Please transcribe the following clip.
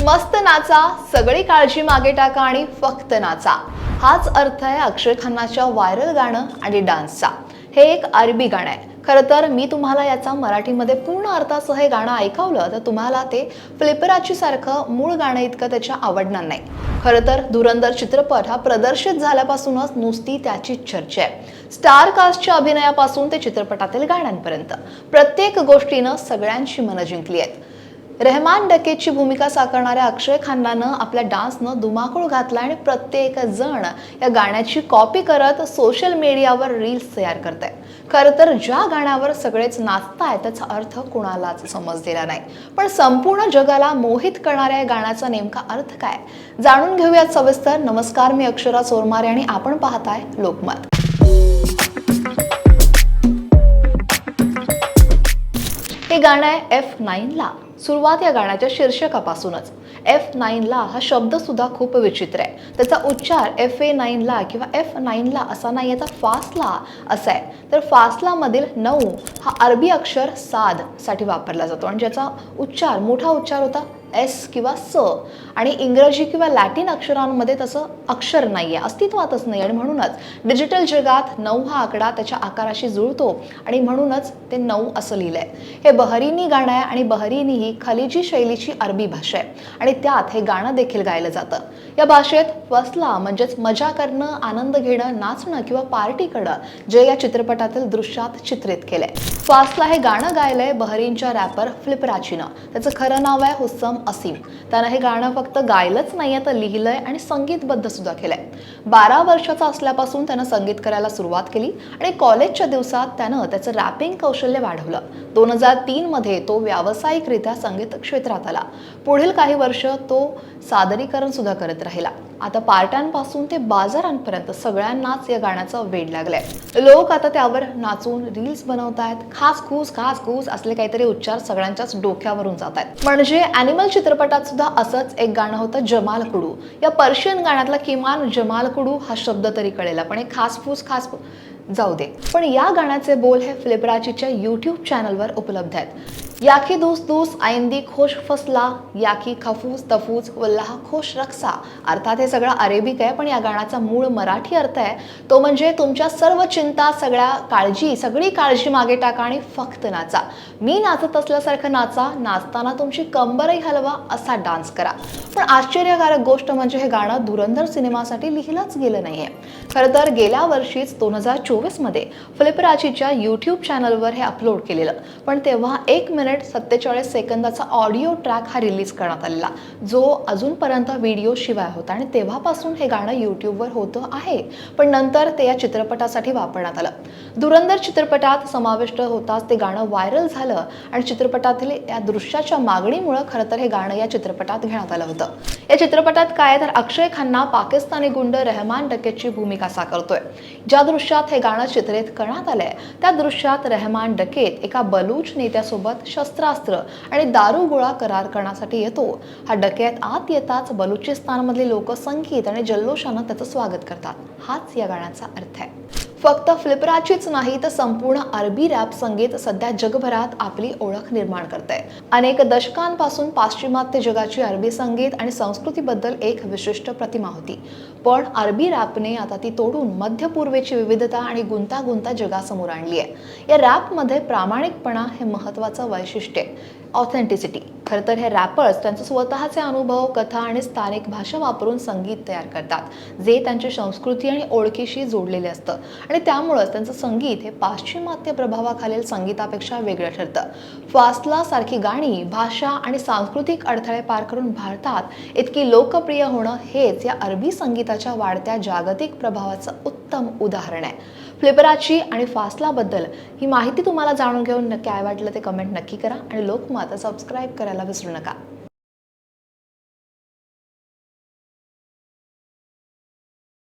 मस्त नाचा, सगळी काळजी मागे टाका आणि फक्त नाचा, हाच अर्थ आहे अक्षय खन्नाच्या व्हायरल गाणं आणि डान्सचा। हे एक अरबी गाणं आहे। खरं तर मी तुम्हाला याचा मराठीमध्ये पूर्ण अर्थासह हे गाणं ऐकवलं तर तुम्हाला ते फ्लिपराची सारखं मूळ गाणं इतकं त्याच्या आवडणार नाही। खरं तर धुरंधर चित्रपट हा प्रदर्शित झाल्यापासूनच नुसती त्याची चर्चा आहे। स्टार कास्टच्या अभिनयापासून ते चित्रपटातील गाण्यांपर्यंत प्रत्येक गोष्टीनं सगळ्यांची मनं जिंकली आहेत। रहमान डकेतची भूमिका साकारणाऱ्या अक्षय खन्नानं आपल्या डान्सनं धुमाकूळ घातला आणि प्रत्येक जण या गाण्याची कॉपी करत सोशल मीडियावर रील्स तयार करतंय। खरं तर ज्या गाण्यावर सगळेच नाचतायत त्याचा अर्थ कुणालाच समजलेला नाही, पण संपूर्ण जगाला मोहित करणाऱ्या या गाण्याचा नेमका अर्थ काय जाणून घेऊयात सविस्तर। नमस्कार, मी अक्षरा चोरमारे आणि आपण पाहताय लोकमत। हे गाणं आहे F9 ला। सुरुवात या गाण्याच्या शीर्षकापासूनच। F9 ला हा शब्द सुद्धा खूप विचित्र आहे। त्याचा उच्चार FA9 ला किंवा F9 ला असा नाही, याचा फासला असा आहे। तर फासला मधील 9 हा अरबी अक्षर साद साठी वापरला जातो आणि ज्याचा उच्चार मोठा उच्चार होता S किंवा स, आणि इंग्रजी किंवा लॅटिन अक्षरांमध्ये तसं अक्षर नाहीये, अस्तित्वातच नाही, आणि म्हणूनच डिजिटल जगात 9 हा आकडा त्याच्या आकाराशी जुळतो आणि म्हणूनच ते 9 असं लिहिलंय। हे बहरीनी गाणं आहे आणि बहरीनी ही खलिजी शैलीची अरबी भाषा आहे आणि त्यात हे गाणं देखील गायलं जातं। या भाषेत फसला म्हणजेच मजा करणं, आनंद घेणं, नाचणं किंवा पार्टी करणं, जे या चित्रपटातील दृश्यात चित्रित केलंय। फासला हे गाणं गायलंय बहरीनच्या रॅपर फ्लिपराचीनं। त्याचं खरं नाव आहे हुस्सम असीम। त्यानं हे गाणं फक्त गायलंच नाहीये तर लिहिलंय आणि संगीतबद्ध सुद्धा केलंय। 12 वर्षाचा असल्यापासून त्यानं संगीत करायला सुरुवात केली आणि कॉलेजच्या दिवसात त्यानं त्याचं रॅपिंग कौशल्य वाढवलं। 2003 मध्ये तो व्यावसायिकरित्या संगीत क्षेत्रात आला। पुढील काही वर्ष तो सादरीकरण सुद्धा करत राहिला। आता पार्ट्यांपासून ते बाजारांपर्यंत सगळ्यांनाच या गाण्याचं वेड लागलंय। लोक आता त्यावर नाचून रील्स बनवतायत। खास खूस असले काहीतरी उच्चार सगळ्यांच्याच डोक्यावरून जात आहेत। म्हणजे ॲनिमल चित्रपटात सुद्धा असंच एक गाणं होतं जमाल कुडू। या पर्शियन गाण्यातला किमान जमाल कुडू हा शब्द तरी कळेल, पण एक खास जाऊ दे। पण या गाण्याचे बोल हे फ्लिपराचीच्या YouTube चॅनलवर उपलब्ध आहेत। याकी दूस दूस आइंदी खोश फसला, याकी खफूज तफूज वल्लाह खोश रक्सा। अर्थात हे सगळं अरेबिक आहे, पण या गाण्याचा मूळ मराठी अर्थ आहे तो म्हणजे तुमच्या सर्व चिंता, सगळी काळजी मागे टाका आणि फक्त नाचा। मी नाचत असल्यासारखं नाचा, नाचताना तुमची कंबरही हलवा, असा डान्स करा। पण आश्चर्यकारक गोष्ट म्हणजे हे गाणं धुरंधर सिनेमासाठी लिहिलंच गेलं नाहीये। खरं तर गेल्या वर्षीच 2024 मध्ये फ्लिपराचीच्या YouTube चॅनलवर हे अपलोड केलेलं, पण तेव्हा 1 मिनिट 47 सेकंदाचा ऑडिओ ट्रॅक हा रिलीज करण्यात आलेला, जो अजूनपर्यंत व्हिडिओ शिवाय होता आणि तेव्हापासून हे गाणं YouTubeवर होतं आहे, पण नंतर ते या चित्रपटासाठी वापरण्यात आलं। धुरंधर चित्रपटात समाविष्ट होताच ते गाणं व्हायरल झालं आणि चित्रपटातील या दृश्याच्या मागणीमुळे खरं तर हे गाणं या चित्रपटात घेण्यात आलं होतं। या चित्रपटात काय तर अक्षय खन्ना पाकिस्तानी गुंड रहमान डकेतची भूमिका साकारतोय। ज्या दृश्यात हे गाणं चित्रित करण्यात आलंय त्या दृश्यात रहमान डकेत एका बलूच नेत्यासोबत शस्त्रास्त्र आणि दारू गोळा करार करण्यासाठी येतो। हा डकेत आत येताच बलुचिस्तानमधले लोक संगीत आणि जल्लोषानं त्याचं स्वागत करतात। हाच या गाण्याचा अर्थ आहे। फक्त फ्लिपराचीच नाही तर संपूर्ण अरबी रॅप संगीत सध्या जगभरात आपली ओळख निर्माण करतंय। अनेक दशकांपासून पाश्चिमात्य जगाची अरबी संगीत आणि संस्कृतीबद्दल एक विशिष्ट प्रतिमा होती, पण अरबी रॅपने आता ती तोडून मध्य पूर्वेची विविधता आणि गुंतागुंत जगासमोर आणली आहे। या रॅपमध्ये प्रामाणिकपणा हे महत्त्वाचं वैशिष्ट्य आहे, ऑथेंटिसिटी। खरं तर हे रॅपर्स त्यांचे स्वतःचे अनुभव, कथा आणि स्थानिक भाषा वापरून संगीत तयार करतात, जे त्यांची संस्कृती आणि ओळखीशी जोडलेले असतं आणि त्यामुळेच त्यांचं संगीत हे पाश्चिमात्य प्रभावाखालील संगीतापेक्षा वेगळं ठरतं। फासला सारखी गाणी भाषा आणि सांस्कृतिक अडथळे पार करून भारतात इतकी लोकप्रिय होणं हेच या अरबी संगीताच्या वाढत्या जागतिक प्रभावाचं उत्तम उदाहरण आहे। फ्लिपराची आणि फासलाबद्दल ही माहिती तुम्हाला जाणून घेऊन काय वाटलं ते कमेंट नक्की करा आणि लोकमत सबस्क्राईब करायला विसरू नका।